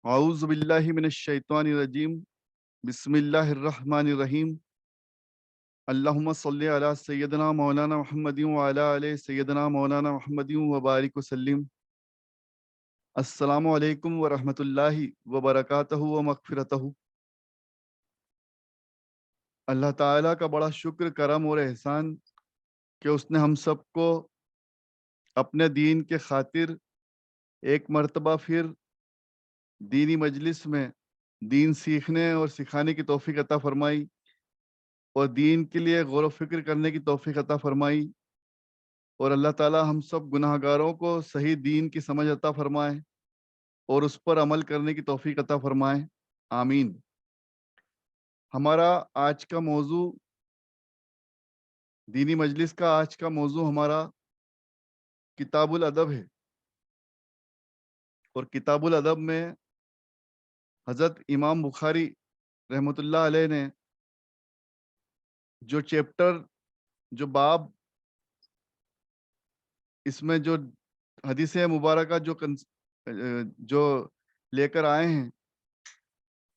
اعوذ باللہ من الشیطان الرجیم بسم اللہ الرحمن الرحیم اللہم صلی علی سیدنا مولانا محمد وعلی آل سیدنا مولانا محمد وبارک وسلم۔ السلام علیکم ورحمۃ اللہ وبرکاتہ و مغفرتہ۔ اللہ تعالیٰ کا بڑا شکر کرم اور احسان کہ اس نے ہم سب کو اپنے دین کے خاطر ایک مرتبہ پھر دینی مجلس میں دین سیکھنے اور سکھانے کی توفیق عطا فرمائی اور دین کے لیے غور و فکر کرنے کی توفیق عطا فرمائی، اور اللہ تعالیٰ ہم سب گناہ گاروں کو صحیح دین کی سمجھ عطا فرمائے اور اس پر عمل کرنے کی توفیق عطا فرمائے، آمین۔ ہمارا آج کا موضوع، دینی مجلس کا آج کا موضوع ہمارا کتاب الادب ہے، اور کتاب الادب میں حضرت امام بخاری رحمۃ اللہ علیہ نے جو چیپٹر، جو باب، اس میں جو حدیث مبارکہ جو لے کر آئے ہیں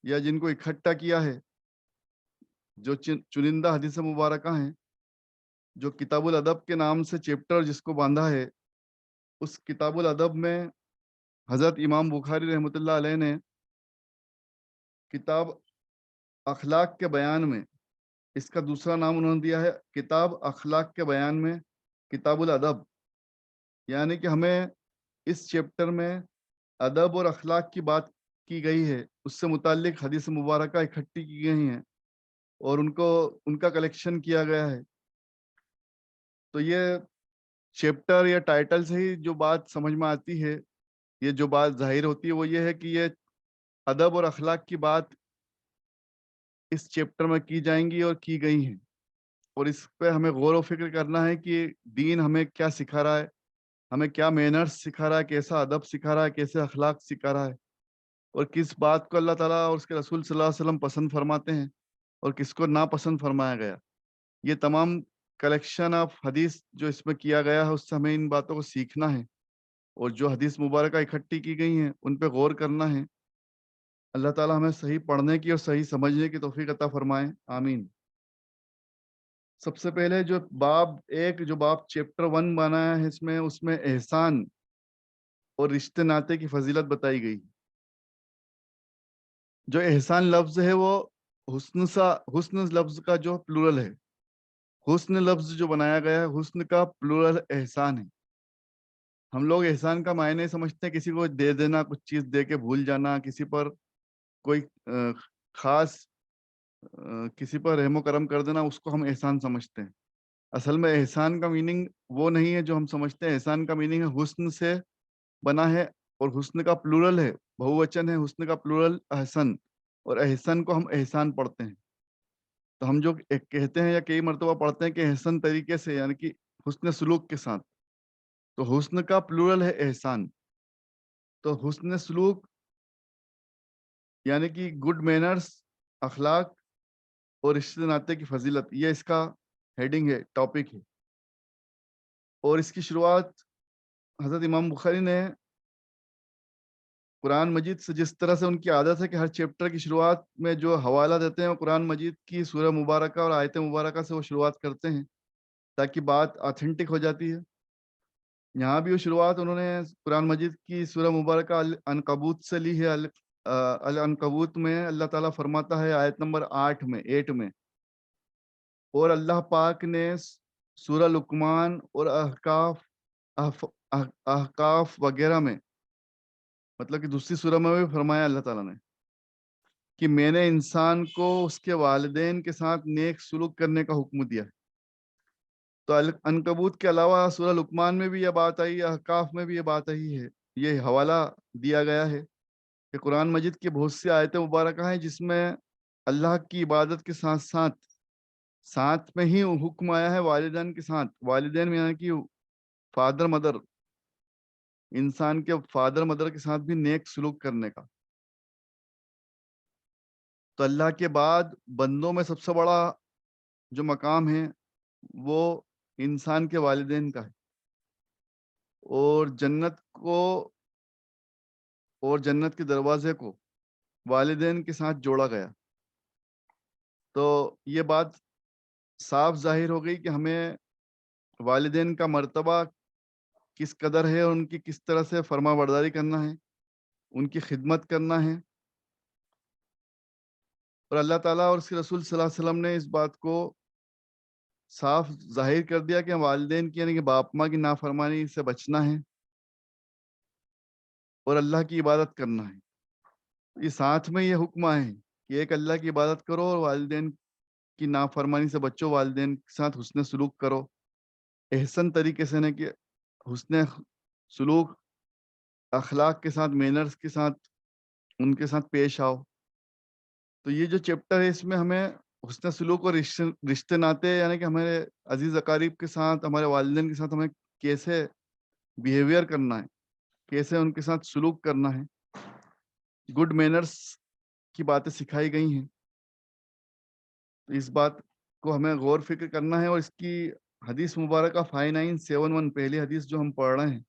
یا جن کو اکٹھا کیا ہے، جو چنندہ حدیث مبارکہ ہیں، جو کتاب الادب کے نام سے چیپٹر جس کو باندھا ہے، اس کتاب الادب میں حضرت امام بخاری رحمۃ اللہ علیہ نے کتاب اخلاق کے بیان میں، اس کا دوسرا نام انہوں نے دیا ہے کتاب اخلاق کے بیان میں کتاب الادب، یعنی کہ ہمیں اس چیپٹر میں ادب اور اخلاق کی بات کی گئی ہے، اس سے متعلق حدیث مبارکہ اکٹھی کی گئی ہیں اور ان کا کلیکشن کیا گیا ہے۔ تو یہ چیپٹر یا ٹائٹل سے ہی جو بات سمجھ میں آتی ہے، یہ جو بات ظاہر ہوتی ہے وہ یہ ہے کہ یہ ادب اور اخلاق کی بات اس چیپٹر میں کی جائیں گی اور کی گئی ہیں، اور اس پہ ہمیں غور و فکر کرنا ہے کہ دین ہمیں کیا سکھا رہا ہے، ہمیں کیا مینرز سکھا رہا ہے، کیسا ادب سکھا رہا ہے، کیسے اخلاق سکھا رہا ہے، اور کس بات کو اللہ تعالیٰ اور اس کے رسول صلی اللہ علیہ وسلم پسند فرماتے ہیں اور کس کو ناپسند فرمایا گیا۔ یہ تمام کلیکشن آف حدیث جو اس میں کیا گیا ہے، اس سے ہمیں ان باتوں کو سیکھنا ہے، اور جو حدیث مبارکہ اکٹھی کی گئی ہیں ان پہ غور کرنا ہے۔ اللہ تعالیٰ ہمیں صحیح پڑھنے کی اور صحیح سمجھنے کی توفیق عطا فرمائے، آمین۔ سب سے پہلے جو باب چیپٹر 1 بنایا ہے، اس میں احسان اور رشتے ناطے کی فضیلت بتائی گئی۔ جو احسان لفظ ہے وہ حسن لفظ کا جو پلورل ہے، حسن لفظ جو بنایا گیا ہے، حسن کا پلورل احسان ہے۔ ہم لوگ احسان کا معنی سمجھتے ہیں کسی کو دے دینا، کچھ چیز دے کے بھول جانا، کسی پر کوئی خاص کسی پر رحم و کرم کر دینا، اس کو ہم احسان سمجھتے ہیں۔ اصل میں احسان کا میننگ وہ نہیں ہے جو ہم سمجھتے ہیں۔ احسان کا میننگ ہے حسن سے بنا ہے، اور حسن کا پلورل ہے، بہووچن ہے، حسن کا پلورل احسن، اور احسن کو ہم احسان پڑھتے ہیں۔ تو ہم جو کہتے ہیں یا کئی مرتبہ پڑھتے ہیں کہ احسن طریقے سے، یعنی کہ حسن سلوک کے ساتھ، تو حسن کا پلورل ہے احسان۔ تو حسن سلوک یعنی کہ گڈ مینرز، اخلاق اور رشتے ناطے کی فضیلت، یہ اس کا ہیڈنگ ہے، ٹاپک ہے۔ اور اس کی شروعات حضرت امام بخاری نے قرآن مجید سے، جس طرح سے ان کی عادت ہے کہ ہر چیپٹر کی شروعات میں جو حوالہ دیتے ہیں وہ قرآن مجید کی سورہ مبارکہ اور آیت مبارکہ سے وہ شروعات کرتے ہیں، تاکہ بات آتھینٹک ہو جاتی ہے۔ یہاں بھی وہ شروعات انہوں نے قرآن مجید کی سورہ مبارکہ العنکبوت سے لی ہے۔ العنکبوت میں اللہ تعالیٰ فرماتا ہے آیت نمبر 8 میں، اور اللہ پاک نے سورہ لقمان اور احقاف وغیرہ میں، مطلب کہ دوسری سورہ میں بھی فرمایا اللہ تعالیٰ نے کہ میں نے انسان کو اس کے والدین کے ساتھ نیک سلوک کرنے کا حکم دیا ہے۔ تو عنکبوت کے علاوہ سورہ لقمان میں بھی یہ بات آئی، احقاف میں بھی یہ بات آئی ہے۔ یہ حوالہ دیا گیا ہے کہ قرآن مجید کی بہت سی آیتیں مبارکہ ہیں جس میں اللہ کی عبادت کے ساتھ ساتھ میں ہی حکم آیا ہے والدین کے ساتھ، والدین میں یعنی کہ فادر مدر، انسان کے فادر مدر کے ساتھ بھی نیک سلوک کرنے کا۔ تو اللہ کے بعد بندوں میں سب سے بڑا جو مقام ہے وہ انسان کے والدین کا ہے، اور جنت کو اور جنت کے دروازے کو والدین کے ساتھ جوڑا گیا۔ تو یہ بات صاف ظاہر ہو گئی کہ ہمیں والدین کا مرتبہ کس قدر ہے اور ان کی کس طرح سے فرما برداری کرنا ہے، ان کی خدمت کرنا ہے۔ اور اللہ تعالیٰ اور اس کے رسول صلی اللہ علیہ وسلم نے اس بات کو صاف ظاہر کر دیا کہ والدین کی یعنی کہ باپ ماں کی نافرمانی سے بچنا ہے اور اللہ کی عبادت کرنا ہے۔ یہ ساتھ میں یہ حکم آئے ہیں کہ ایک اللہ کی عبادت کرو اور والدین کی نافرمانی سے بچو، والدین کے ساتھ حسن سلوک کرو، احسن طریقے سے، نہیں کہ حسن سلوک اخلاق کے ساتھ، مینرز کے ساتھ ان کے ساتھ پیش آؤ۔ تو یہ جو چیپٹر ہے اس میں ہمیں حسن سلوک اور رشتے ناتے یعنی کہ ہمارے عزیز اقارب کے ساتھ، ہمارے والدین کے ساتھ ہمیں کیسے بیہیویئر کرنا ہے، کیسے ان کے ساتھ سلوک کرنا ہے، گڈ مینرز کی باتیں سکھائی گئی ہیں۔ تو اس بات کو ہمیں غور فکر کرنا ہے، اور اس کی حدیث مبارکہ 5971 پہلی حدیث جو ہم پڑھ رہے ہیں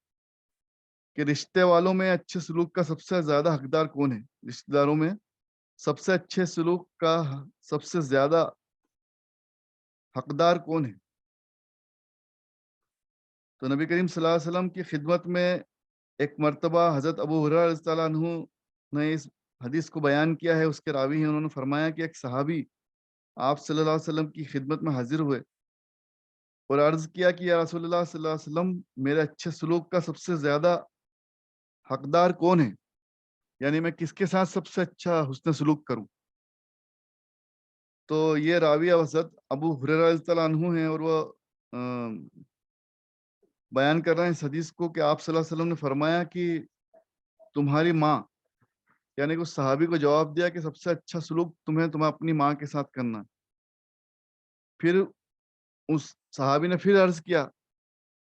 کہ رشتے والوں میں اچھے سلوک کا سب سے زیادہ حقدار کون ہے، رشتے داروں میں سب سے اچھے سلوک کا سب سے زیادہ حقدار کون ہے؟ تو نبی کریم صلی اللہ علیہ وسلم کی خدمت میں ایک مرتبہ حضرت ابو ہریرہ رضی اللہ عنہ نے اس حدیث کو بیان کیا ہے، اس کے راوی ہیں، انہوں نے فرمایا کہ ایک صحابی آپ صلی اللہ علیہ وسلم کی خدمت میں حاضر ہوئے اور عرض کیا کہ یا رسول اللہ صلی اللہ علیہ وسلم، میرے اچھے سلوک کا سب سے زیادہ حقدار کون ہے، یعنی میں کس کے ساتھ سب سے اچھا حسن سلوک کروں؟ تو یہ راوی حضرت ابو ہریرہ رضی اللہ عنہ ہیں، اور وہ بیان کر رہے ہیں اس حدیث کو کہ آپ صلی اللہ علیہ وسلم نے فرمایا کہ تمہاری ماں، یعنی کہ اس صحابی کو جواب دیا کہ سب سے اچھا سلوک تمہیں اپنی ماں کے ساتھ کرنا۔ پھر اس صحابی نے پھر عرض کیا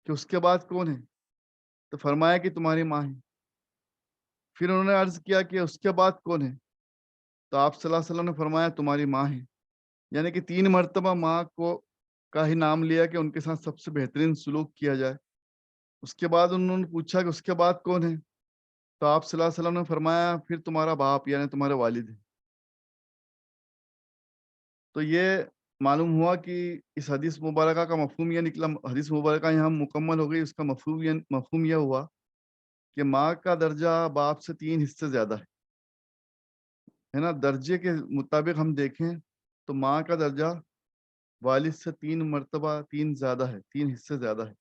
کہ اس کے بعد کون ہے؟ تو فرمایا کہ تمہاری ماں ہے۔ پھر انہوں نے عرض کیا کہ اس کے بعد کون ہے؟ تو آپ صلی اللہ علیہ وسلم نے فرمایا تمہاری ماں ہے، یعنی کہ 3 مرتبہ ماں کو کا ہی نام لیا کہ ان کے ساتھ سب سے بہترین سلوک کیا جائے۔ اس کے بعد انہوں نے پوچھا کہ اس کے بعد کون ہے؟ تو آپ صلی اللہ علیہ وسلم نے فرمایا پھر تمہارا باپ، یعنی تمہارے والد ہے۔ تو یہ معلوم ہوا کہ اس حدیث مبارکہ کا مفہوم یہ نکلا، حدیث مبارکہ یہاں مکمل ہو گئی، اس کا مفہوم یہ ہوا کہ ماں کا درجہ باپ سے 3 حصے زیادہ ہے نا۔ درجے کے مطابق ہم دیکھیں تو ماں کا درجہ والد سے 3 مرتبہ 3 زیادہ ہے، 3 حصے زیادہ ہے۔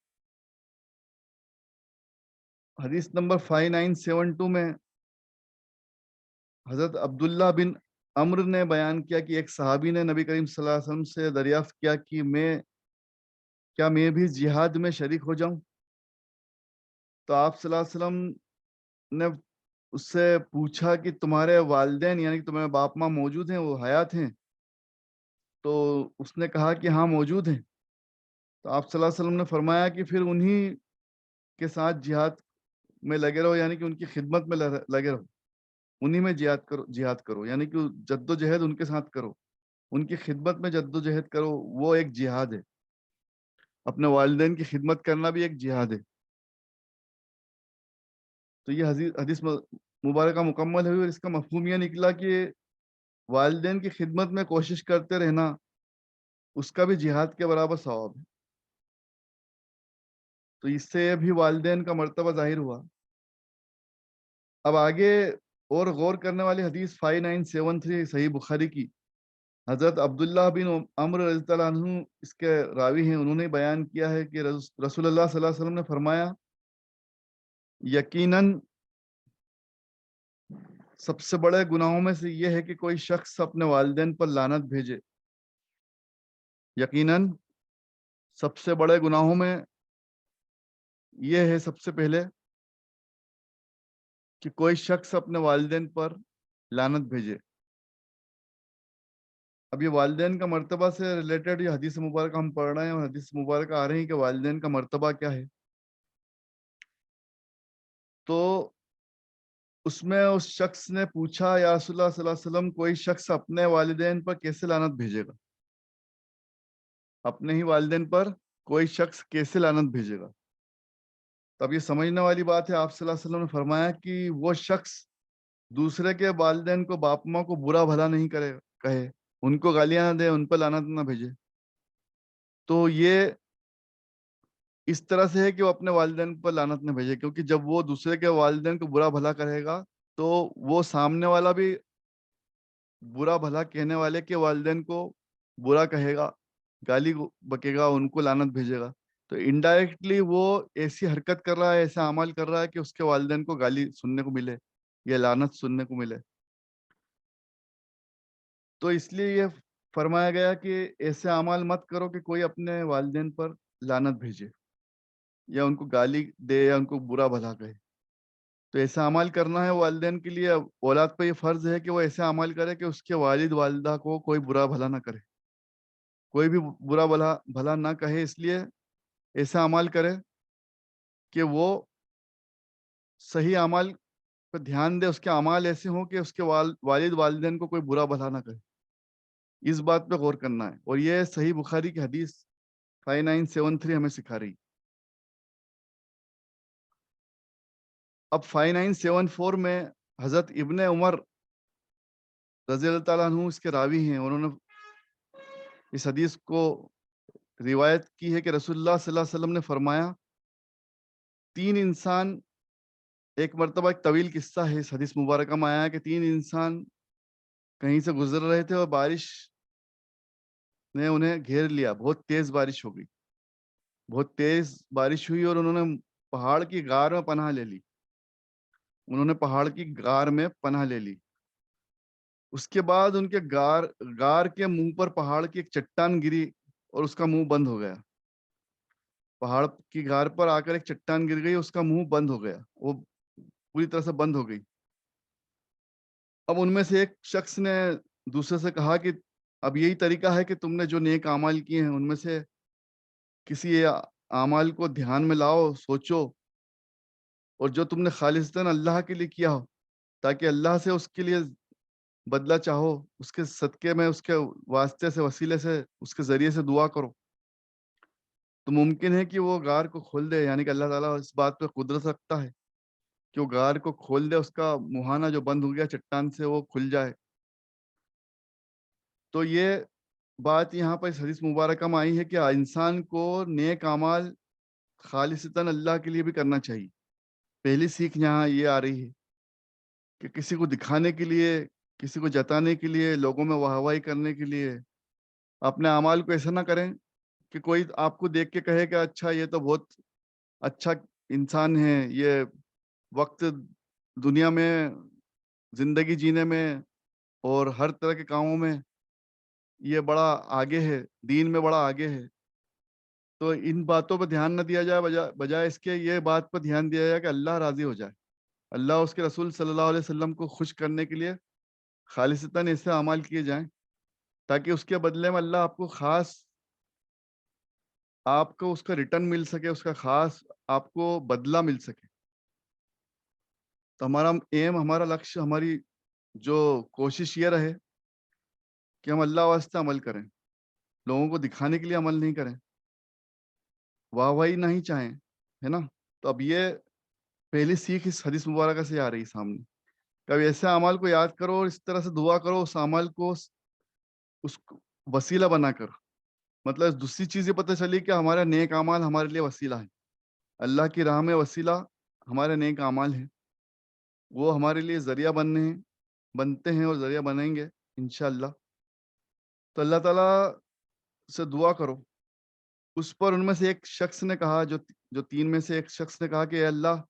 حدیث نمبر 5972 میں حضرت عبداللہ بن عمر نے بیان کیا کہ ایک صحابی نے نبی کریم صلی اللہ علیہ وسلم سے دریافت کیا کہ کیا میں بھی جہاد میں شریک ہو جاؤں؟ تو آپ صلی اللہ علیہ وسلم نے اس سے پوچھا کہ تمہارے والدین یعنی کہ تمہارے باپ ماں موجود ہیں، وہ حیات ہیں؟ تو اس نے کہا کہ ہاں موجود ہیں۔ تو آپ صلی اللہ علیہ وسلم نے فرمایا کہ پھر انہی کے ساتھ جہاد میں لگے رہو، یعنی کہ ان کی خدمت میں لگے رہو، انہی میں جہاد کرو، یعنی کہ جد و جہد ان کے ساتھ کرو، ان کی خدمت میں جد و جہد کرو، وہ ایک جہاد ہے۔ اپنے والدین کی خدمت کرنا بھی ایک جہاد ہے۔ تو یہ حدیث مبارکہ مکمل ہوئی، اور اس کا مفہوم یہ نکلا کہ والدین کی خدمت میں کوشش کرتے رہنا اس کا بھی جہاد کے برابر ثواب ہے۔ تو اس سے بھی والدین کا مرتبہ ظاہر ہوا۔ اب آگے اور غور کرنے والی حدیث 5973 صحیح بخاری کی، حضرت عبداللہ بن عمر رضی اللہ عنہ اس کے راوی ہیں، انہوں نے بیان کیا ہے کہ رسول اللہ صلی اللہ علیہ وسلم نے فرمایا یقیناً سب سے بڑے گناہوں میں سے یہ ہے کہ کوئی شخص اپنے والدین پر لعنت بھیجے۔ یقیناً سب سے بڑے گناہوں میں یہ ہے سب سے پہلے کہ کوئی شخص اپنے والدین پر لعنت بھیجے۔ اب یہ والدین کا مرتبہ سے ریلیٹڈ یہ حدیث مبارکہ ہم پڑھ رہے ہیں، اور حدیث مبارکہ آ رہی ہیں کہ والدین کا مرتبہ کیا ہے۔ تو اس میں اس شخص نے پوچھا یا رسول اللہ صلی اللہ علیہ وسلم، کوئی شخص اپنے والدین پر کیسے لعنت بھیجے گا؟ اپنے ہی والدین پر کوئی شخص کیسے لعنت بھیجے گا؟ تو اب یہ سمجھنے والی بات ہے، آپ صلی اللہ علیہ وسلم نے فرمایا کہ وہ شخص دوسرے کے والدین کو، باپ ماں کو برا بھلا نہیں کہے، ان کو گالیاں نہ دے، ان پہ لعنت نہ بھیجے. تو یہ اس طرح سے ہے کہ وہ اپنے والدین پر لعنت نہ بھیجے، کیونکہ جب وہ دوسرے کے والدین کو برا بھلا کرے گا تو وہ سامنے والا بھی برا بھلا کہنے والے کے والدین کو برا کہے گا، گالی بکے گا، ان کو لعنت بھیجے گا. تو انڈائریکٹلی وہ ایسی حرکت کر رہا ہے، ایسا عمل کر رہا ہے کہ اس کے والدین کو گالی سننے کو ملے یا لعنت سننے کو ملے. تو اس لیے یہ فرمایا گیا کہ ایسے اعمال مت کرو کہ کوئی اپنے والدین پر لعنت بھیجے یا ان کو گالی دے یا ان کو برا بھلا کہے. تو ایسا عمل کرنا ہے والدین کے لیے. اولاد پہ یہ فرض ہے کہ وہ ایسا عمل کرے کہ اس کے والد والدہ کو کوئی برا بھلا نہ کرے، کوئی بھی برا بھلا نہ کہے. اس لیے ایسا عمل کرے کہ وہ صحیح عمل پہ دھیان دے، اس کے اعمال ایسے ہوں کہ اس کے والد والدین کو کوئی برا بھلا نہ کہے. اس بات پہ غور کرنا ہے، اور یہ صحیح بخاری کی حدیث 5973 ہمیں سکھا رہی. اب 5974 میں حضرت ابن عمر رضی اللہ تعالیٰ عنہ اس کے راوی ہیں، انہوں نے اس حدیث کو روایت کی ہے کہ رسول اللہ صلی اللہ علیہ وسلم نے فرمایا، تین انسان، ایک مرتبہ ایک طویل قصہ ہے اس حدیث مبارکہ میں آیا کہ تین انسان کہیں سے گزر رہے تھے اور بارش نے انہیں گھیر لیا. بہت تیز بارش ہو گئی، بہت تیز بارش ہوئی، اور انہوں نے پہاڑ کی غار میں پناہ لے لی. انہوں نے پہاڑ کی غار میں پناہ لے لی. اس کے بعد ان کے غار کے منہ پر پہاڑ کی ایک چٹان گری اور اس کا منہ بند ہو گیا. پہاڑ کی غار پر آ کر ایک چٹان گر گئی، اس کا منہ بند ہو گیا، وہ پوری طرح سے بند ہو گئی. اب ان میں سے ایک شخص نے دوسرے سے کہا کہ اب یہی طریقہ ہے کہ تم نے جو نیک اعمال کیے ہیں ان میں سے کسی اعمال کو دھیان میں لاؤ، سوچو، اور جو تم نے خالصتاً اللہ کے لیے کیا ہو، تاکہ اللہ سے اس کے لیے بدلہ چاہو، اس کے صدقے میں، اس کے واسطے سے، وسیلے سے، اس کے ذریعے سے دعا کرو، تو ممکن ہے کہ وہ غار کو کھول دے. یعنی کہ اللہ تعالیٰ اس بات پہ قدرت رکھتا ہے کہ وہ غار کو کھول دے، اس کا مہانہ جو بند ہو گیا چٹان سے وہ کھل جائے. تو یہ بات یہاں پر اس حدیث مبارکہ میں آئی ہے کہ انسان کو نیک اعمال خالصتاً اللہ کے لیے بھی کرنا چاہیے. پہلی سیکھ یہاں یہ آ رہی ہے کہ کسی کو دکھانے کے لیے، کسی کو جتانے کے لیے، لوگوں میں واہ واہی کرنے کے لیے اپنے اعمال کو ایسا نہ کریں کہ کوئی آپ کو دیکھ کے کہے کہ اچھا یہ تو بہت اچھا انسان ہے، یہ وقت دنیا میں زندگی جینے میں اور ہر طرح کے کاموں میں یہ بڑا آگے ہے، دین میں بڑا آگے ہے. تو ان باتوں پہ دھیان نہ دیا جائے، بجائے اس کے یہ بات پر دھیان دیا جائے کہ اللہ راضی ہو جائے، اللہ اس کے رسول صلی اللہ علیہ وسلم کو خوش کرنے کے لیے خالصتاً ایسے اعمال کیے جائیں تاکہ اس کے بدلے میں اللہ آپ کو خاص، آپ کو اس کا ریٹرن مل سکے، اس کا خاص آپ کو بدلہ مل سکے. تو ہمارا ایم، ہمارا لکش، ہماری جو کوشش یہ رہے کہ ہم اللہ واسطے عمل کریں، لوگوں کو دکھانے کے لیے عمل نہیں کریں، واہ واہی نہیں چاہیں، ہے نا. تو اب یہ پہلی سیکھ اس حدیث مبارکہ سے آ رہی سامنے. کبھی ایسے اعمال کو یاد کرو اور اس طرح سے دعا کرو، اس عمل کو اس وسیلہ بنا کر. مطلب دوسری چیز یہ پتہ چلی کہ ہمارا نیک اعمال ہمارے لیے وسیلہ ہے، اللہ کی راہ میں وسیلہ ہمارے نیک اعمال ہیں، وہ ہمارے لیے ذریعہ بنتے ہیں اور ذریعہ بنیں گے انشاءاللہ. تو اللہ تعالیٰ سے دعا کرو. اس پر ان میں سے ایک شخص نے کہا، جو تین میں سے ایک شخص نے کہا کہ اے اللہ،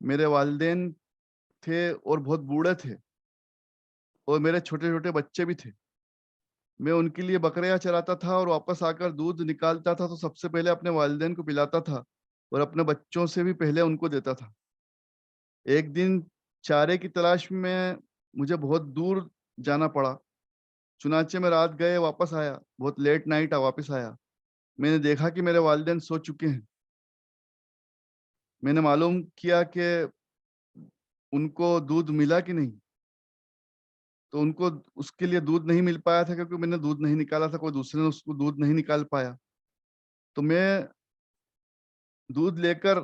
میرے والدین تھے اور بہت بوڑھے تھے اور میرے چھوٹے چھوٹے بچے بھی تھے. میں ان کے لیے بکریاں چراتا تھا اور واپس آ کر دودھ نکالتا تھا تو سب سے پہلے اپنے والدین کو پلاتا تھا اور اپنے بچوں سے بھی پہلے ان کو دیتا تھا. ایک دن چارے کی تلاش میں مجھے بہت دور جانا پڑا، چنانچہ میں رات گئے واپس آیا، بہت لیٹ نائٹ واپس آیا. میں نے دیکھا کہ میرے والدین سو چکے ہیں. میں نے معلوم کیا کہ ان کو دودھ ملا کہ نہیں. تو ان کو اس کے لیے دودھ نہیں مل پایا تھا کیونکہ میں نے دودھ نہیں نکالا تھا، کوئی دوسرے نے اس کو دودھ نہیں نکال پایا. تو میں دودھ لے کر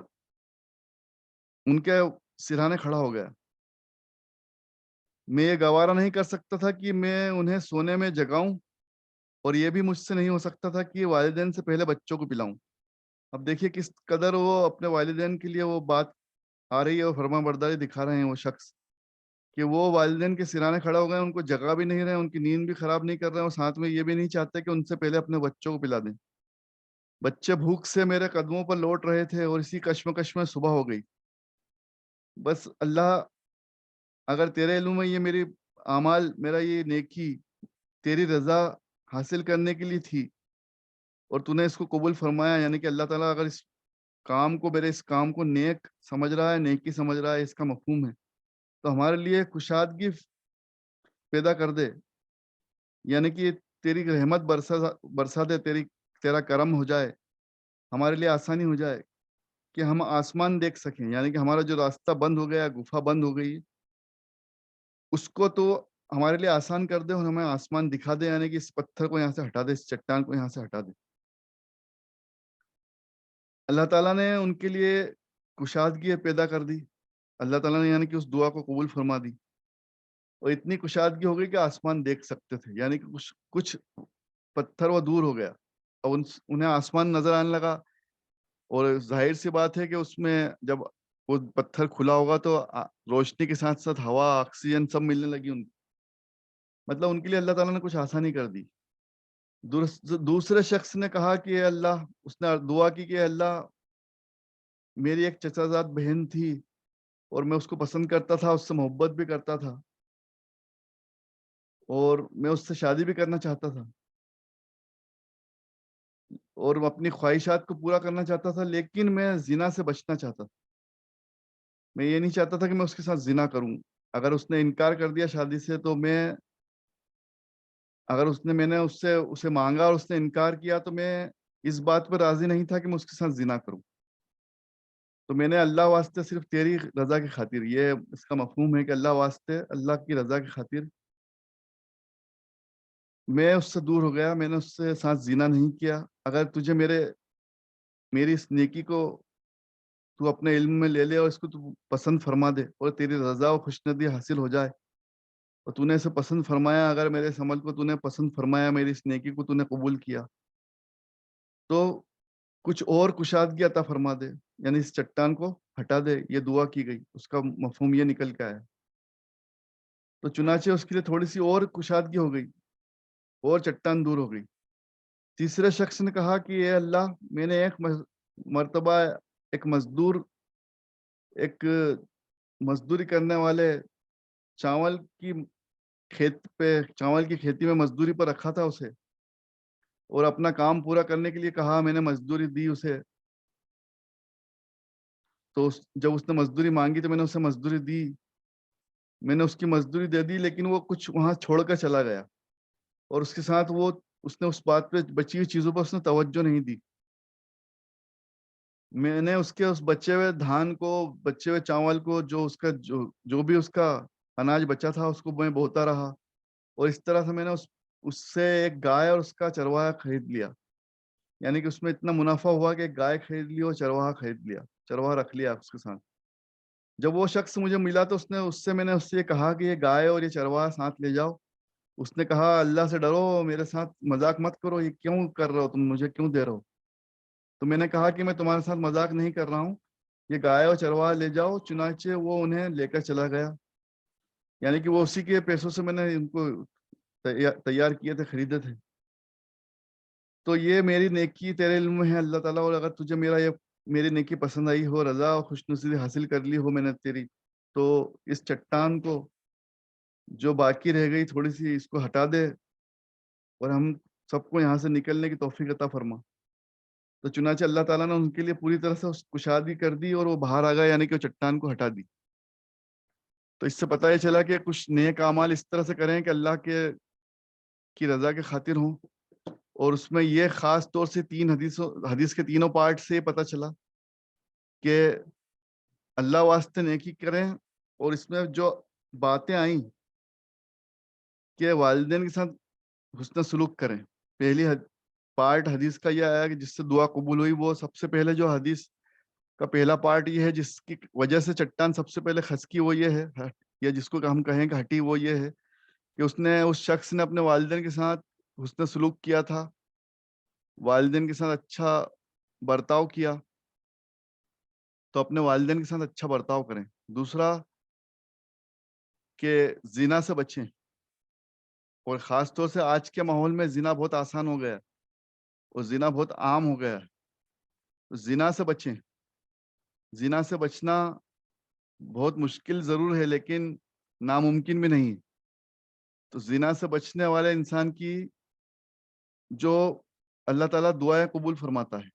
ان کے سرہانے کھڑا ہو گیا. میں یہ گوارا نہیں کر سکتا تھا کہ میں انہیں سونے میں جگاؤں، اور یہ بھی مجھ سے نہیں ہو سکتا تھا کہ والدین سے پہلے بچوں کو پلاؤں. اب دیکھیے کس قدر وہ اپنے والدین کے لیے وہ بات آ رہی ہے، اور فرما برداری دکھا رہے ہیں وہ شخص، کہ وہ والدین کے سرانے کھڑا ہو گئے، ان کو جگہ بھی نہیں رہے، ان کی نیند بھی خراب نہیں کر رہے ہیں، اور ساتھ میں یہ بھی نہیں چاہتے کہ ان سے پہلے اپنے بچوں کو پلا دیں. بچے بھوک سے میرے قدموں پر لوٹ رہے تھے، اور اسی کشمکش میں صبح ہو گئی. بس اللہ، اگر تیرے علم میں یہ میری اعمال، میرا یہ نیکی تیری رضا حاصل کرنے کے لیے تھی، اور تو نے اس کو قبول فرمایا، یعنی کہ اللہ تعالیٰ اگر اس کام کو، میرے اس کام کو نیک سمجھ رہا ہے، نیکی سمجھ رہا ہے، اس کا مفہوم ہے، تو ہمارے لیے کشادگی پیدا کر دے. یعنی کہ تیری رحمت برسا دے، تیرا کرم ہو جائے، ہمارے لیے آسانی ہو جائے کہ ہم آسمان دیکھ سکیں. یعنی کہ ہمارا جو راستہ بند ہو گیا، گفا بند ہو گئی، اس کو تو ہمارے لیے آسان کر دے، اور ہمیں آسمان دکھا دے. یعنی کہ اس پتھر کو یہاں سے ہٹا دے، اس چٹان کو یہاں سے ہٹا دے. اللہ تعالیٰ نے ان کے لیے کشادگی پیدا کر دی. اللہ تعالیٰ نے یعنی کہ اس دعا کو قبول فرما دی، اور اتنی کشادگی ہو گئی کہ آسمان دیکھ سکتے تھے. یعنی کہ کچھ پتھر وہ دور ہو گیا، اور انہیں آسمان نظر آنے لگا. اور ظاہر سی بات ہے کہ اس میں جب وہ پتھر کھلا ہوگا تو روشنی کے ساتھ ساتھ ہوا، آکسیجن سب ملنے لگی ان کو. مطلب ان کے لیے اللہ تعالیٰ نے کچھ آسانی کر دی. دوسرے شخص نے کہا کہ اے اللہ، اس نے دعا کی کہ اے اللہ، میری ایک چچا زاد بہن تھی، اور میں اس کو پسند کرتا تھا، اس سے محبت بھی کرتا تھا، اور میں اس سے شادی بھی کرنا چاہتا تھا، اور اپنی خواہشات کو پورا کرنا چاہتا تھا، لیکن میں زنا سے بچنا چاہتا تھا. میں یہ نہیں چاہتا تھا کہ میں اس کے ساتھ زنا کروں. اگر اس نے انکار کر دیا شادی سے، تو میں نے اسے مانگا اور اس نے انکار کیا، تو میں اس بات پر راضی نہیں تھا کہ میں اس کے ساتھ زنا کروں. تو میں نے اللہ واسطے، صرف تیری رضا کی خاطر، یہ اس کا مفہوم ہے کہ اللہ واسطے، اللہ کی رضا کی خاطر میں اس سے دور ہو گیا، میں نے اس سے ساتھ زنا نہیں کیا. اگر تجھے میری اس نیکی کو تو اپنے علم میں لے لے، اور اس کو تو پسند فرما دے، اور تیری رضا و خوشنودی حاصل ہو جائے، اور تو نے اسے پسند فرمایا، اگر میرے اس عمل کو تو نے پسند فرمایا، میری اس نیکی کو تو نے قبول کیا، تو کچھ اور کشادگی عطا فرما دے. یعنی اس چٹان کو ہٹا دے. یہ دعا کی گئی، اس کا مفہوم یہ نکل کے آیا. تو چنانچہ اس کے لیے تھوڑی سی اور کشادگی ہو گئی، اور چٹان دور ہو گئی. تیسرے شخص نے کہا کہ اے اللہ، میں نے ایک مرتبہ ایک مزدوری کرنے والے چاول کی چاول کی کھیتی میں مزدوری پر رکھا تھا اسے، اور اپنا کام پورا کرنے کے لیے کہا. میں نے مزدوری دی اسے، تو جب اس نے مزدوری مانگی تو میں نے اسے مزدوری دی. میں نے اس کی مزدوری دے دی، لیکن وہ کچھ وہاں چھوڑ کر چلا گیا، اور اس کے ساتھ اس نے اس بات پہ، بچی ہوئی چیزوں پر اس نے توجہ نہیں دی. میں نے اس بچے ہوئے دھان کو، بچے ہوئے چاول کو، جو بھی اس کا اناج بچا تھا، اس کو میں بوتا رہا. اور اس طرح سے میں نے اس سے ایک گائے اور اس کا چرواہا خرید لیا. یعنی کہ اس میں اتنا منافع ہوا کہ ایک گائے خرید لی اور چرواہا خرید لیا، چرواہا رکھ لیا اس کے ساتھ. جب وہ شخص مجھے ملا تو میں نے اس سے کہا کہ یہ گائے اور یہ چرواہا ساتھ لے جاؤ. اس نے کہا اللہ سے ڈرو، میرے ساتھ مذاق مت کرو، یہ کیوں کر رہے ہو تم، مجھے کیوں دے رہے ہو؟ تو میں نے کہا کہ میں تمہارے ساتھ مذاق نہیں کر رہا ہوں، یہ گائے اور چرواہا لے جاؤ. چنانچہ وہ انہیں لے کر چلا گیا. یعنی کہ وہ اسی کے پیسوں سے میں نے ان کو تیار کیے تھے، خریدے تھے. تو یہ میری نیکی تیرے علم میں ہے اللہ تعالیٰ، اور اگر تجھے میری نیکی پسند آئی ہو، رضا اور خوش نصیبی حاصل کر لی ہو میں نے تیری، تو اس چٹان کو جو باقی رہ گئی تھوڑی سی، اس کو ہٹا دے، اور ہم سب کو یہاں سے نکلنے کی توفیق عطا فرما. تو چنانچہ اللہ تعالیٰ نے ان کے لیے پوری طرح سے کشادگی کر دی، اور وہ باہر آ گیا، یعنی کہ وہ چٹان کو ہٹا دی. تو اس سے پتہ یہ چلا کہ کچھ نیک اعمال اس طرح سے کریں کہ اللہ کی رضا کے خاطر ہوں. اور اس میں یہ خاص طور سے حدیث کے تینوں پارٹ سے یہ پتہ چلا کہ اللہ واسطے نیکی کریں، اور اس میں جو باتیں آئیں کہ والدین کے ساتھ حسن سلوک کریں. پہلی پارٹ حدیث کا یہ آیا کہ جس سے دعا قبول ہوئی، وہ سب سے پہلے جو حدیث کا پہلا پارٹ یہ ہے جس کی وجہ سے چٹان سب سے پہلے خسکی، وہ یہ ہے، یا جس کو ہم کہیں کہ ہٹی، وہ یہ ہے کہ اس شخص نے اپنے والدین کے ساتھ حسن سلوک کیا تھا، والدین کے ساتھ اچھا برتاؤ کیا، تو اپنے والدین کے ساتھ اچھا برتاؤ کریں۔ دوسرا کہ زنا سے بچیں، اور خاص طور سے آج کے ماحول میں زنا بہت آسان ہو گیا اور زنا بہت عام ہو گیا، تو زنا سے بچیں۔ زنا سے بچنا بہت مشکل ضرور ہے لیکن ناممکن بھی نہیں۔ تو زنا سے بچنے والے انسان کی جو اللہ تعالیٰ دعائیں قبول فرماتا ہے،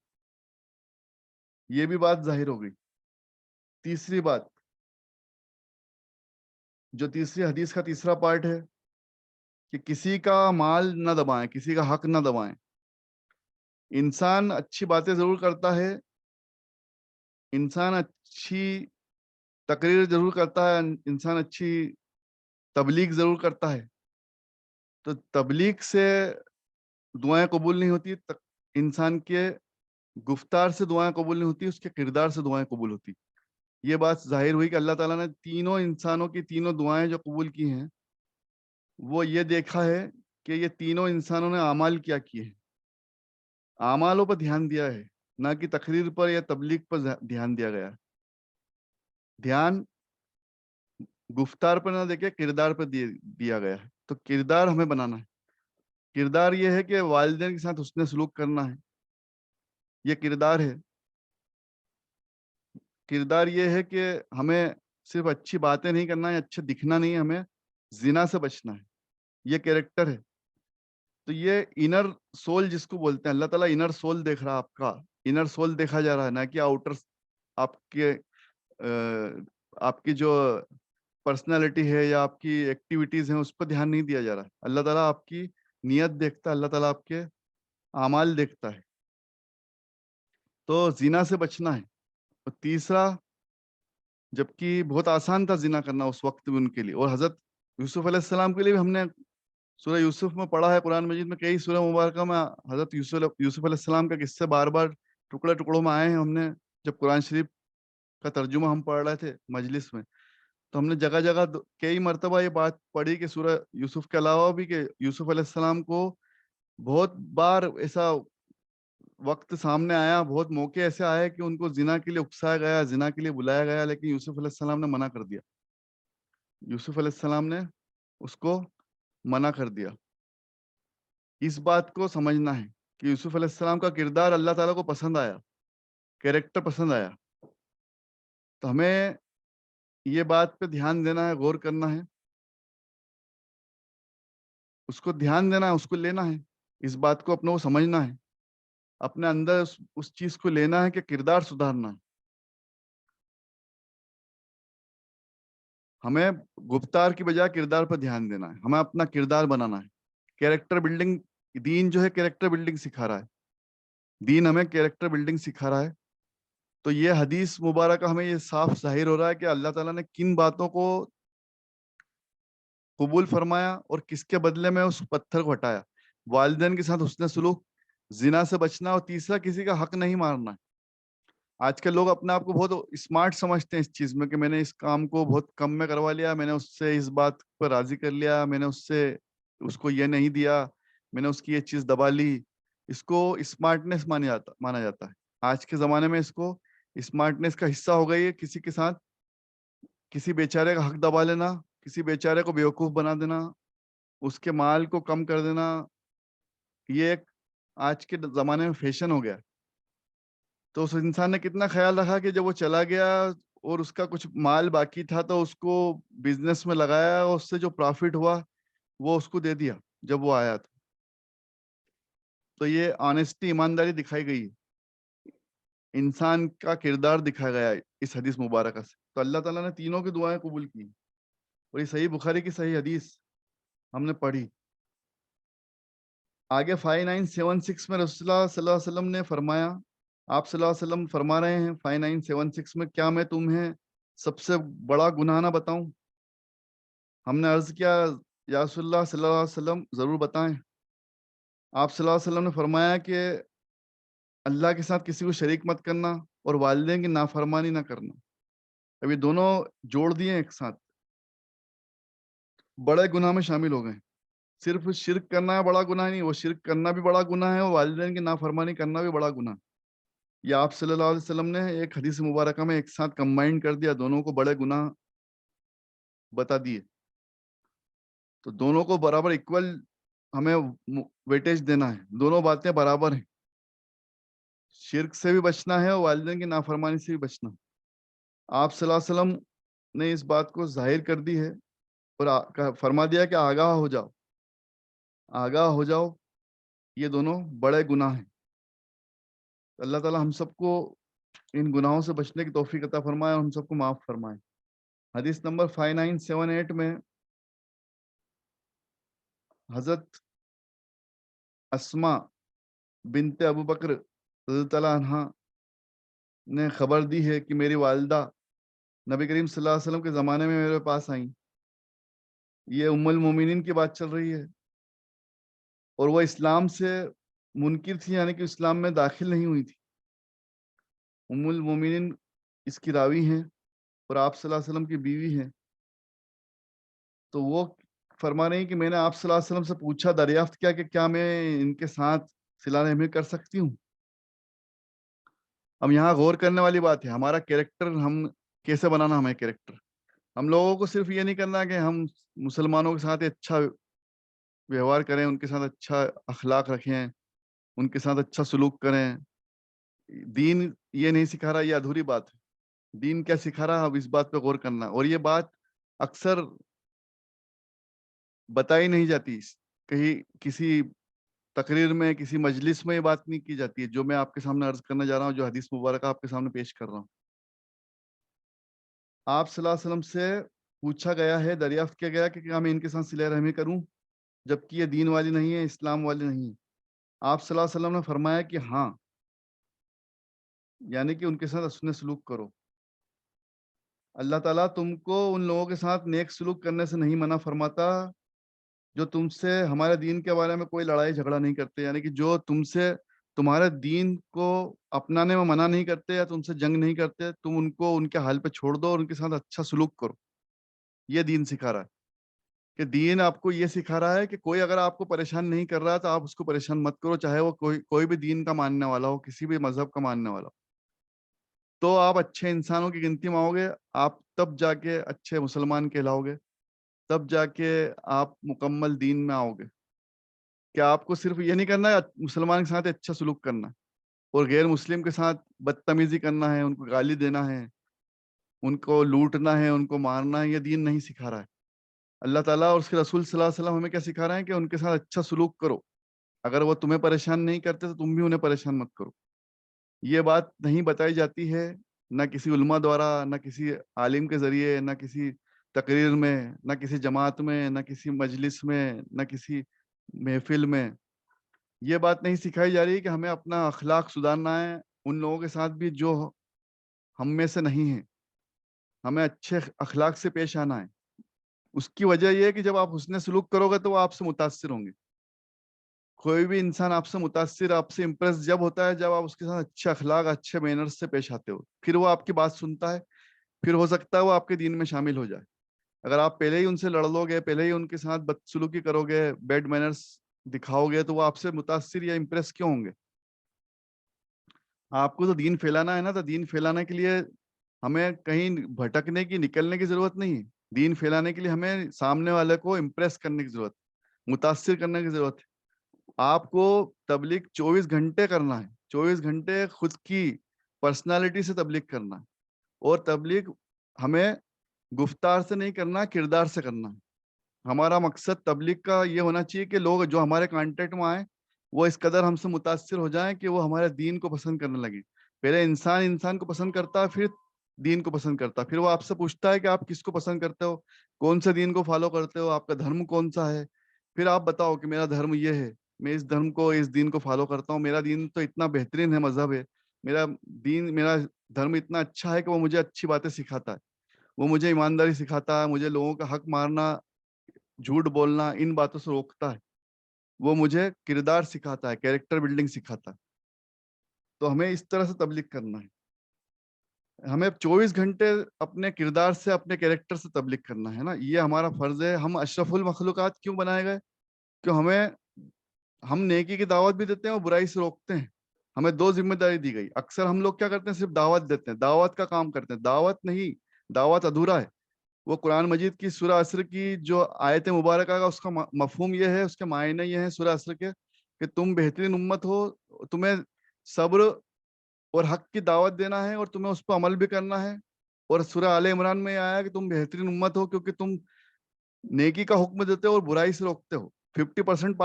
یہ بھی بات ظاہر ہو گئی۔ تیسری بات، جو تیسری حدیث کا تیسرا پارٹ ہے کہ کسی کا مال نہ دبائیں، کسی کا حق نہ دبائیں۔ انسان اچھی باتیں ضرور کرتا ہے، انسان اچھی تقریر ضرور کرتا ہے، انسان اچھی تبلیغ ضرور کرتا ہے، تو تبلیغ سے دعائیں قبول نہیں ہوتی، انسان کے گفتار سے دعائیں قبول نہیں ہوتی، اس کے کردار سے دعائیں قبول ہوتی۔ یہ بات ظاہر ہوئی کہ اللہ تعالیٰ نے تینوں انسانوں کی تینوں دعائیں جو قبول کی ہیں، وہ یہ دیکھا ہے کہ یہ تینوں انسانوں نے اعمال کیا کیے ہیں، اعمالوں پر دھیان دیا ہے، نہ کہ تقریر پر یا تبلیغ پر دھیان دیا گیا ہے۔ دھیان گفتار پر نہ دے کے کردار پر دیا گیا ہے۔ تو کردار ہمیں بنانا ہے۔ کردار یہ ہے کہ والدین کے ساتھ حسن سلوک کرنا ہے، یہ کردار ہے۔ کردار یہ ہے کہ ہمیں صرف اچھی باتیں نہیں کرنا ہے، اچھا دکھنا نہیں ہے، ہمیں زنا سے بچنا ہے، یہ کیریکٹر ہے۔ تو یہ انر سول جس کو بولتے ہیں، اللہ تعالیٰ انر سول دیکھ رہا ہے، آپ کا انر سول دیکھا جا رہا ہے، نہ کہ آؤٹر آپ کی جو پرسنالٹی ہے یا آپ کی ایکٹیویٹیز ہیں اس پر دھیان نہیں دیا جا رہا ہے۔ اللہ تعالیٰ آپ کی نیت دیکھتا ہے، اللہ تعالیٰ آپ کے اعمال دیکھتا ہے۔ تو زنا سے بچنا ہے۔ اور تیسرا، جبکہ بہت آسان تھا زنا کرنا اس وقت میں ان کے لیے، اور حضرت یوسف علیہ السلام کے لیے بھی ہم نے سورہ یوسف میں پڑھا ہے، قرآن مجید میں کئی سورہ مبارکہ میں حضرت یوسف علیہ السلام کا قصے بار بار ٹکڑے ٹکڑوں میں آئے ہیں۔ ہم نے جب قرآن شریف کا ترجمہ ہم پڑھ رہے تھے مجلس میں، تو ہم نے جگہ جگہ کئی مرتبہ یہ بات پڑھی کہ سورہ یوسف کے علاوہ بھی کہ یوسف علیہ السلام کو بہت بار ایسا وقت سامنے آیا، بہت موقع ایسے آئے کہ ان کو زنا کے لیے اکسایا گیا، زنا کے لیے بلایا گیا، لیکن یوسف علیہ السلام نے منع کر دیا۔ یوسف علیہ السلام نے اس کو منع کر دیا۔ اس بات کو سمجھنا ہے کہ یوسف علیہ السلام کا کردار اللہ تعالیٰ کو پسند آیا، کیریکٹر پسند آیا۔ تو ہمیں یہ بات پہ دھیان دینا ہے، غور کرنا ہے، اس کو دھیان دینا ہے، اس کو لینا ہے، اس بات کو اپنے کو سمجھنا ہے، اپنے اندر اس چیز کو لینا ہے کہ کردار سدھارنا ہے۔ ہمیں گفتار کی بجائے کردار پر دھیان دینا ہے، ہمیں اپنا کردار بنانا ہے۔ کیریکٹر بلڈنگ، دین جو ہے کیریکٹر بلڈنگ سکھا رہا ہے، دین ہمیں کیریکٹر بلڈنگ سکھا رہا ہے۔ تو یہ حدیث مبارکہ ہمیں یہ صاف ظاہر ہو رہا ہے کہ اللہ تعالیٰ نے کن باتوں کو قبول فرمایا اور کس کے بدلے میں اس پتھر کو ہٹایا۔ والدین کے ساتھ حسن سلوک، زنا سے بچنا، اور تیسرا کسی کا حق نہیں مارنا ہے۔ آج کل لوگ اپنے آپ کو بہت اسمارٹ سمجھتے ہیں اس چیز میں کہ میں نے اس کام کو بہت کم میں کروا لیا، میں نے اس سے اس بات پر راضی کر لیا، میں نے اس کو یہ نہیں دیا، میں نے اس کی یہ چیز دبا لی۔ اس کو اسمارٹنیس مانا جاتا ہے۔ آج کے زمانے میں اس کو اسمارٹنیس کا حصہ ہو گئی ہے، کسی کے ساتھ کسی بیچارے کا حق دبا لینا، کسی بیچارے کو بیوقوف بنا دینا، اس کے مال کو کم کر دینا، یہ ایک آج کے زمانے میں فیشن ہو گیا۔ تو اس انسان نے کتنا خیال رکھا کہ جب وہ چلا گیا اور اس کا کچھ مال باقی تھا تو اس کو بزنس میں لگایا، اور اس سے جو پروفٹ ہوا وہ اس کو دے دیا جب وہ آیا تو یہ آنےسٹی، ایمانداری دکھائی گئی، انسان کا کردار دکھایا گیا اس حدیث مبارکہ سے۔ تو اللہ تعالیٰ نے تینوں کی دعائیں قبول کی، اور یہ صحیح بخاری کی صحیح حدیث ہم نے پڑھی۔ آگے 5976 میں رسول اللہ صلی اللہ علیہ وسلم نے فرمایا، آپ صلی اللہ علیہ وسلم فرما رہے ہیں 5976 میں، کیا میں تمہیں سب سے بڑا گناہ نہ بتاؤں؟ ہم نے عرض کیا یا رسول اللہ صلی اللہ علیہ وسلم ضرور بتائیں۔ آپ صلی اللہ علیہ وسلم نے فرمایا کہ اللہ کے ساتھ کسی کو شریک مت کرنا، اور والدین کی نافرمانی نہ کرنا. اب یہ دونوں جوڑ دیے ایک ساتھ, بڑے گناہ میں شامل ہو گئے. صرف شرک کرنا بڑا گناہ نہیں, وہ شرک کرنا بھی بڑا گناہ ہے اور والدین کی نافرمانی کرنا بھی بڑا گناہ. یہ آپ صلی اللہ علیہ وسلم نے ایک حدیث مبارکہ میں ایک ساتھ کمبائن کر دیا, دونوں کو بڑے گناہ بتا دیے. تو دونوں کو برابر ایکول ہمیں ویٹیج دینا ہے, دونوں باتیں برابر ہیں. شرک سے بھی بچنا ہے اور والدین کی نافرمانی سے بھی بچنا. آپ صلی اللہ علیہ وسلم نے اس بات کو ظاہر کر دی ہے اور فرما دیا کہ آگاہ ہو جاؤ, آگاہ ہو جاؤ, یہ دونوں بڑے گناہ ہیں. اللہ تعالیٰ ہم سب کو ان گناہوں سے بچنے کی توفیق عطا فرمائے اور ہم سب کو معاف فرمائے. حدیث نمبر 5978 میں حضرت اسما بنت ابو بکر رضی اللہ عنہا نے خبر دی ہے کہ میری والدہ نبی کریم صلی اللہ علیہ وسلم کے زمانے میں میرے پاس آئیں. یہ ام المومنین کی بات چل رہی ہے اور وہ اسلام سے منکر تھی, یعنی کہ اسلام میں داخل نہیں ہوئی تھی. ام المومنین اس کی راوی ہیں اور آپ صلی اللہ علیہ وسلم کی بیوی ہیں. تو وہ فرما رہی ہیں کہ میں نے آپ صلی اللہ علیہ وسلم سے پوچھا, دریافت کیا کہ کیا میں ان کے ساتھ صلہ رحمی کر سکتی ہوں. اب یہاں غور کرنے والی بات ہے, ہمارا کیریکٹر ہم کیسے بنانا. ہمیں کیریکٹر, ہم لوگوں کو صرف یہ نہیں کرنا کہ ہم مسلمانوں کے ساتھ اچھا ویوہار کریں, ان کے ساتھ اچھا اخلاق رکھیں, ان کے ساتھ اچھا سلوک کریں. دین یہ نہیں سکھا رہا, یہ ادھوری بات ہے. دین کیا سکھا رہا, اب اس بات پہ غور کرنا. اور یہ بات اکثر بتائی نہیں جاتی, کہیں کسی تقریر میں کسی مجلس میں یہ بات نہیں کی جاتی ہے جو میں آپ کے سامنے عرض کرنے جا رہا ہوں, جو حدیث مبارکہ آپ کے سامنے پیش کر رہا ہوں. آپ صلی اللہ علیہ وسلم سے پوچھا گیا ہے, دریافت کیا گیا کہ کیا میں ان کے ساتھ صلہ رحمی کروں جبکہ یہ دین والی نہیں ہے, اسلام والی نہیں ہے. آپ صلی اللہ علیہ وسلم نے فرمایا کہ ہاں, یعنی کہ ان کے ساتھ حسن سلوک کرو. اللہ تعالیٰ تم کو ان لوگوں کے ساتھ نیک سلوک کرنے سے نہیں منع فرماتا جو تم سے ہمارے دین کے بارے میں کوئی لڑائی جھگڑا نہیں کرتے, یعنی کہ جو تم سے تمہارے دین کو اپنانے میں منع نہیں کرتے یا تم سے جنگ نہیں کرتے, تم ان کو ان کے حال پہ چھوڑ دو اور ان کے ساتھ اچھا سلوک کرو. یہ دین سکھا رہا ہے کہ دین آپ کو یہ سکھا رہا ہے کہ کوئی اگر آپ کو پریشان نہیں کر رہا تو آپ اس کو پریشان مت کرو, چاہے وہ کوئی بھی دین کا ماننے والا ہو, کسی بھی مذہب کا ماننے والا ہو. تو آپ اچھے انسانوں کی گنتی میں آؤ گے, آپ تب جا کے اچھے مسلمان کہلاؤ گے, تب جا کے آپ مکمل دین میں آؤ گے. کہ آپ کو صرف یہ نہیں کرنا ہے مسلمان کے ساتھ اچھا سلوک کرنا اور غیر مسلم کے ساتھ بدتمیزی کرنا ہے, ان کو گالی دینا ہے, ان کو لوٹنا ہے, ان کو مارنا ہے, یہ دین نہیں سکھا رہا ہے. اللہ تعالیٰ اور اس کے رسول صلی اللہ علیہ وسلم ہمیں کیا سکھا رہے ہیں کہ ان کے ساتھ اچھا سلوک کرو. اگر وہ تمہیں پریشان نہیں کرتے تو تم بھی انہیں پریشان مت کرو. یہ بات نہیں بتائی جاتی ہے نہ کسی علماء دوارا, نہ کسی عالم کے ذریعے, نہ کسی تقریر میں, نہ کسی جماعت میں, نہ کسی مجلس میں, نہ کسی محفل میں. یہ بات نہیں سکھائی جا رہی کہ ہمیں اپنا اخلاق سدھارنا ہے ان لوگوں کے ساتھ بھی جو ہم میں سے نہیں ہیں. ہمیں اچھے اخلاق سے پیش آنا ہے. اس کی وجہ یہ ہے کہ جب آپ حسن سلوک کرو گے تو وہ آپ سے متاثر ہوں گے. کوئی بھی انسان آپ سے متاثر, آپ سے امپریس جب ہوتا ہے جب آپ اس کے ساتھ اچھے اخلاق, اچھے مینرز سے پیش آتے ہو, پھر وہ آپ کی بات سنتا ہے, پھر ہو سکتا ہے وہ آپ کے دین میں شامل ہو جائے. اگر آپ پہلے ہی ان سے لڑ لو گے, پہلے ہی ان کے ساتھ بدسلوکی کرو گے, بیڈ مینرز دکھاؤ گے, تو وہ آپ سے متاثر یا امپریس کیوں ہوں گے؟ آپ کو تو دین پھیلانا ہے نا, تو دین پھیلانے کے لیے ہمیں کہیں بھٹکنے کی, نکلنے کی ضرورت نہیں ہے. دین پھیلانے کے لیے ہمیں سامنے والے کو امپریس کرنے کی ضرورت ہے, متاثر کرنے کی ضرورت ہے. آپ کو تبلیغ 24 گھنٹے کرنا ہے, 24 گھنٹے خود کی پرسنالٹی سے تبلیغ کرنا ہے. اور تبلیغ ہمیں گفتار سے نہیں کرنا, کردار سے کرنا ہے. ہمارا مقصد تبلیغ کا یہ ہونا چاہیے کہ لوگ جو ہمارے کانٹیکٹ میں آئیں وہ اس قدر ہم سے متاثر ہو جائیں کہ وہ ہمارے دین کو پسند کرنے لگے. پہلے انسان کو پسند کرتا ہے, پھر دین کو پسند کرتا ہے. پھر وہ آپ سے پوچھتا ہے کہ آپ کس کو پسند کرتے ہو, کون سے دین کو فالو کرتے ہو, آپ کا دھرم کون سا ہے. پھر آپ بتاؤ کہ میرا دھرم یہ ہے, میں اس دھرم کو, اس دین کو فالو کرتا ہوں, میرا دین تو اتنا بہترین ہے, مذہب ہے میرا دین, میرا دھرم اتنا اچھا ہے کہ وہ مجھے اچھی باتیں سکھاتا ہے, وہ مجھے ایمانداری سکھاتا ہے, مجھے لوگوں کا حق مارنا, جھوٹ بولنا, ان باتوں سے روکتا ہے, وہ مجھے کردار سکھاتا ہے, کیریکٹر بلڈنگ سکھاتا ہے. تو ہمیں اس طرح سے تبلیغ کرنا ہے. ہمیں 24 گھنٹے اپنے کردار سے اپنے کیریکٹر سے تبلیغ کرنا ہے نا, یہ ہمارا فرض ہے. ہم اشرف المخلوقات کیوں بنائے گئے؟ کہ ہم نیکی کی دعوت بھی دیتے ہیں اور برائی سے روکتے ہیں. ہمیں دو ذمہ داری دی گئی. اکثر ہم لوگ کیا کرتے ہیں, صرف دعوت دیتے ہیں, دعوت کا کام کرتے ہیں. دعوت نہیں, دعوت ادھورا ہے. وہ قرآن مجید کی سورہ عصر کی جو آیت مبارکہ کا اس کا مفہوم یہ ہے, اس کے معنی یہ ہے سورہ عصر کے, کہ تم بہترین امت ہو, تمہیں صبر اور حق کی دعوت دینا ہے اور تمہیں اس پہ عمل بھی کرنا ہے. اور سورہ آل عمران میں آیا کہ تم بہترین امت ہو کیونکہ تم نیکی کا حکم دیتے ہو اور برائی سے روکتے ہو. 50%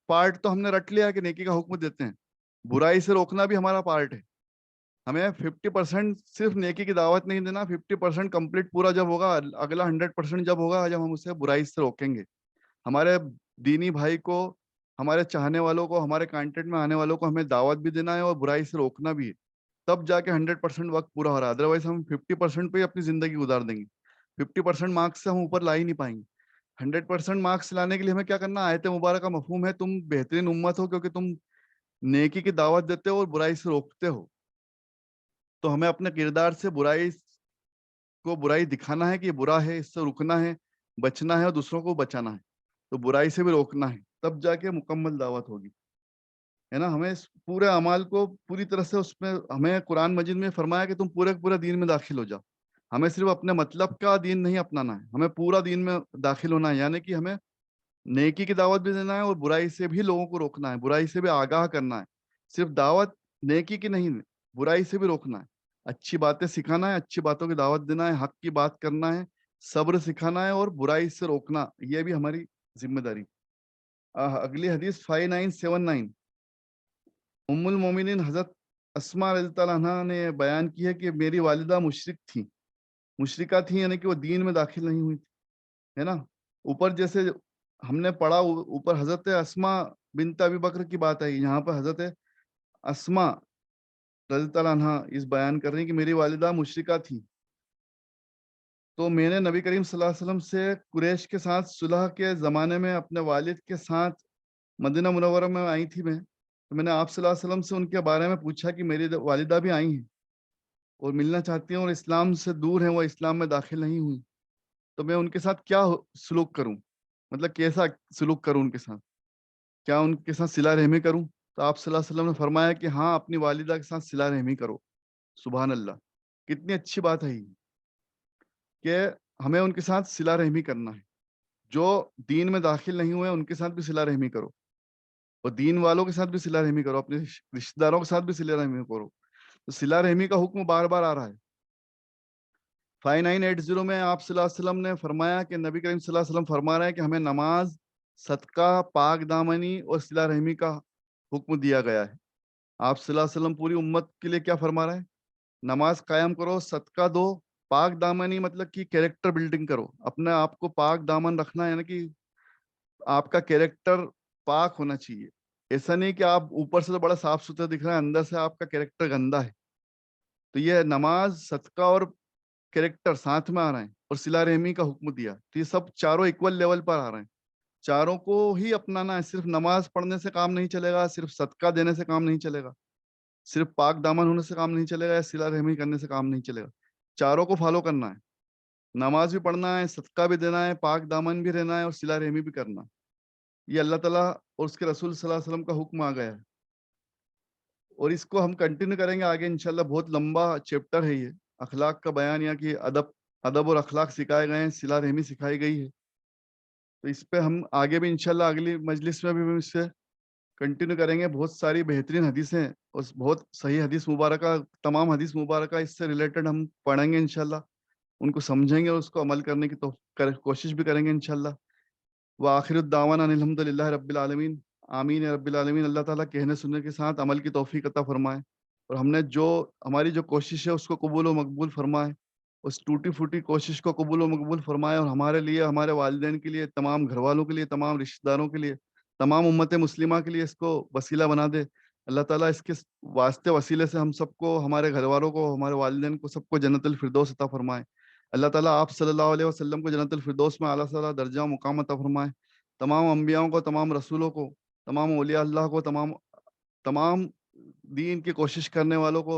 پارٹ تو ہم نے رٹ لیا کہ نیکی کا حکم دیتے ہیں, برائی سے روکنا بھی ہمارا پارٹ ہے. ہمیں 50% صرف نیکی کی دعوت نہیں دینا, 50% کمپلیٹ پورا جب ہوگا, اگلا 100% جب ہوگا جب ہم اسے برائی سے روکیں گے. ہمارے دینی بھائی کو, ہمارے چاہنے والوں کو, ہمارے کانٹیکٹ میں آنے والوں کو ہمیں دعوت بھی دینا ہے اور برائی سے روکنا بھی ہے. تب جا کے 100% وقت پورا ہو رہا ہے. ادروائز ہم 50% پہ ہی اپنی زندگی گزار دیں گے. 50% مارکس سے ہم اوپر لا ہی نہیں پائیں گے. 100% مارکس لانے کے لیے ہمیں کیا کرنا؟ آیت مبارکہ کا مفہوم ہے تم بہترین امت ہو کیونکہ تم نیکی کی دعوت دیتے ہو اور برائی سے روکتے ہو. تو ہمیں اپنے کردار سے برائی دکھانا ہے کہ یہ برا ہے, اس سے رکنا ہے, بچنا ہے اور دوسروں کو بچانا ہے. تو برائی سے بھی روکنا ہے, تب جا کے مکمل دعوت ہوگی, ہے نا. ہمیں اس پورے اعمال کو پوری طرح سے, اس میں ہمیں قرآن مجید میں فرمایا کہ تم پورے دین میں داخل ہو جاؤ. ہمیں صرف اپنے مطلب کا دین نہیں اپنانا ہے, ہمیں پورا دین میں داخل ہونا ہے. یعنی کہ ہمیں نیکی کی دعوت بھی دینا ہے اور برائی سے بھی لوگوں کو روکنا ہے, برائی سے بھی آگاہ کرنا ہے. صرف دعوت نیکی کی نہیں, برائی سے بھی روکنا ہے. اچھی باتیں سکھانا ہے, اچھی باتوں کی دعوت دینا ہے, حق کی بات کرنا ہے, صبر سکھانا ہے اور برائی سے روکنا, یہ بھی ہماری ذمہ داری. اگلی حدیث 5979 ام المومنین حضرت اسماء رضی اللہ عنہا نے بیان کی ہے کہ میری والدہ مشرکہ تھی, یعنی کہ وہ دین میں داخل نہیں ہوئی تھی, ہے نا. اوپر جیسے ہم نے پڑھا, اوپر حضرت اسماء بنت ابی بکر کی بات آئی, یہاں پر حضرت اسماء رضی اللہ عنہا اس بیان کر رہی ہیں کہ میری والدہ مشرکہ تھی. تو میں نے نبی کریم صلی اللہ علیہ وسلم سے قریش کے ساتھ صلح کے زمانے میں اپنے والد کے ساتھ مدینہ منورہ میں آئی تھی تو میں نے آپ صلی اللہ علیہ وسلم سے ان کے بارے میں پوچھا کہ میری والدہ بھی آئی ہیں اور ملنا چاہتی ہیں اور اسلام سے دور ہیں, وہ اسلام میں داخل نہیں ہوئی, تو میں ان کے ساتھ کیا سلوک کروں, مطلب کیسا سلوک کروں ان کے ساتھ, کیا ان کے ساتھ صلہ رحمی کروں؟ تو آپ صلی اللہ علیہ وسلم نے فرمایا کہ ہاں, اپنی والدہ کے ساتھ صلہ رحمی کرو. سبحان اللہ, کتنی اچھی بات ہے یہ کہ ہمیں ان کے ساتھ صلہ رحمی کرنا ہے. جو دین میں داخل نہیں ہوئے ان کے ساتھ بھی صلہ رحمی کرو, اور دین والوں کے ساتھ بھی صلہ رحمی کرو, اپنے رشتہ داروں کے ساتھ بھی صلہ رحمی کرو. تو صلہ رحمی کا حکم بار بار آ رہا ہے. 5980 میں آپ صلی اللہ علیہ وسلم نے فرمایا کہ نبی کریم صلی اللہ علیہ وسلم فرما رہے ہیں کہ ہمیں نماز, صدقہ, پاک دامنی اور صلہ رحمی کا حکم دیا گیا ہے. آپ صلی اللہ علیہ وسلم پوری امت کے لیے کیا فرما رہے ہیں؟ نماز قائم کرو, صدقہ دو, پاک دامنی مطلب کہ کیریکٹر بلڈنگ کرو, اپنے آپ کو پاک دامن رکھنا, یعنی کہ آپ کا کیریکٹر پاک ہونا چاہیے. ایسا نہیں کہ آپ اوپر سے تو بڑا صاف ستھرا دکھ رہا ہے, اندر سے آپ کا کیریکٹر گندا ہے. تو یہ نماز, صدقہ اور کیریکٹر ساتھ میں آ رہے ہیں, اور صلہ رحمی کا حکم دیا, تو یہ سب چاروں ایکول لیول پر آ رہے ہیں. چاروں کو ہی اپنانا ہے. صرف نماز پڑھنے سے کام نہیں چلے گا, صرف صدقہ دینے سے کام نہیں چلے گا, صرف پاک دامن ہونے سے کام نہیں چلے گا, یا صلہ رحمی کرنے سے کام نہیں چلے گا. چاروں کو فالو کرنا ہے. نماز بھی پڑھنا ہے, صدقہ بھی دینا ہے, پاک دامن بھی رہنا ہے, اور صلہ رحمی بھی کرنا ہے. یہ اللہ تعالیٰ اور اس کے رسول صلی اللہ علیہ وسلم کا حکم آ گیا ہے, اور اس کو ہم کنٹینیو کریں گے آگے انشاءاللہ. بہت لمبا چیپٹر ہے یہ, اخلاق کا بیان, یا کہ ادب اور اخلاق سکھائے گئے ہیں, صلہ رحمی سکھائی گئی ہے. تو اس پہ ہم آگے بھی انشاءاللہ اگلی مجلس میں بھی اس سے کنٹینیو کریں گے. بہت ساری بہترین حدیثیں اور بہت صحیح حدیث مبارکہ, تمام حدیث مبارکہ اس سے ریلیٹڈ ہم پڑھیں گے انشاءاللہ, ان کو سمجھیں گے اور اس کو عمل کرنے کی کوشش بھی کریں گے انشاءاللہ. وآخر الدعوانا الحمد للہ رب العالمین. آمین رب العالمین. اللہ تعالیٰ کہنے سننے کے ساتھ عمل کی توفیق عطا فرمائے, اور ہم نے ہماری جو کوشش ہے اس کو قبول و مقبول فرمائے, اس ٹوٹی پھوٹی کوشش کو قبول و مقبول فرمائے, اور ہمارے لیے, ہمارے والدین کے لیے, تمام گھر والوں کے لیے, تمام رشتہ داروں کے لیے, تمام امت مسلمہ کے لیے اس کو وسیلہ بنا دے. اللہ تعالیٰ اس کے واسطے وسیلے سے ہم سب کو, ہمارے گھر والوں کو, ہمارے والدین کو, سب کو جنت الفردوس عطا فرمائے. اللہ تعالیٰ آپ صلی اللہ علیہ وسلم کو جنت الفردوس میں اعلیٰ سے اعلیٰ درجہ و مقام عطا فرمائے. تمام انبیاؤں کو, تمام رسولوں کو, تمام اولیاء اللہ کو, تمام دین کی کوشش کرنے والوں کو,